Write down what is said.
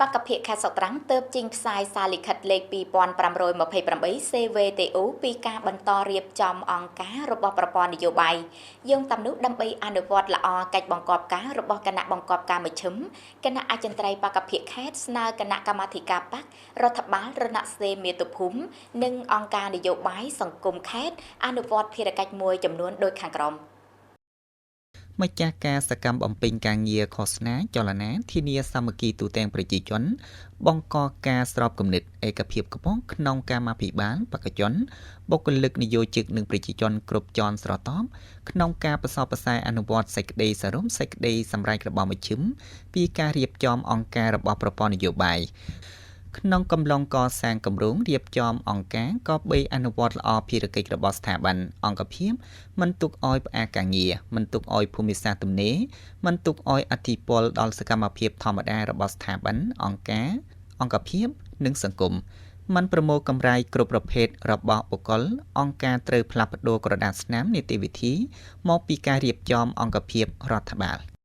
បកភិខេត្តសត្រាំងទើបចេញផ្សាយសារលិខិតលេខ2528 CVTU ពីការបន្តរៀបចំអង្គការរបស់ប្រព័ន្ធនយោបាយយោងតាមនោះដើម្បីអនុវត្តល្អកិច្ចបង្គាប់ការរបស់គណៈបង្គាប់ការមជ្ឈិមគណៈអចិន្ត្រៃយ៍បកភិខេត្តស្នើគណៈកម្មាធិការបករដ្ឋបាលរណសិរ្សមាតុភូមិនិងអង្គការនយោបាយសង្គមខេត្តអនុវត្តភារកិច្ចមួយចំនួនដូចខាងក្រោមម្ចាស់ការសកម្មបំពេញការងារឃោសនាចលនាធានាសាមគ្គីទូទាំងប្រជាជនបង្កការស្របគំនិតឯកភាពខ្ពស់ក្នុងកម្មាភិបាលបកជនបុគ្គលិកនយោជិកនិងប្រជាជនគ្រប់ជាន់ស្រទាប់ក្នុងការប្រសពប្រសែអនុវត្តសេចក្តីសរុបសេចក្តីសម្រេចរបស់មជ្ឈិមពីការរៀបចំអង្គការរបស់ប្រព័ន្ធនយោបាយក្នុងកំឡុងកសាងគម្រោងរៀបចំអង្គការក៏បីអនុវត្តល្អភារកិច្ចរបស់ស្ថាប័នអង្គភាពមិនទុកឲ្យផ្អាកការងារមិនទុកឲ្យភូមិសាស្ត្រទំនេរមិនទុកឲ្យអធិពលដល់សកម្មភាពធម្មតារបស់ស្ថាប័នអង្គការអង្គភាពនិងសង្គមមិនប្រមូលកម្រៃគ្រប់ប្រភេទរបស់បុគ្គលអង្គការត្រូវផ្លាស់ប្ដូរក្រដាសស្នាមនីតិវិធីមកពីការរៀបចំអង្គភាពរដ្ឋបាល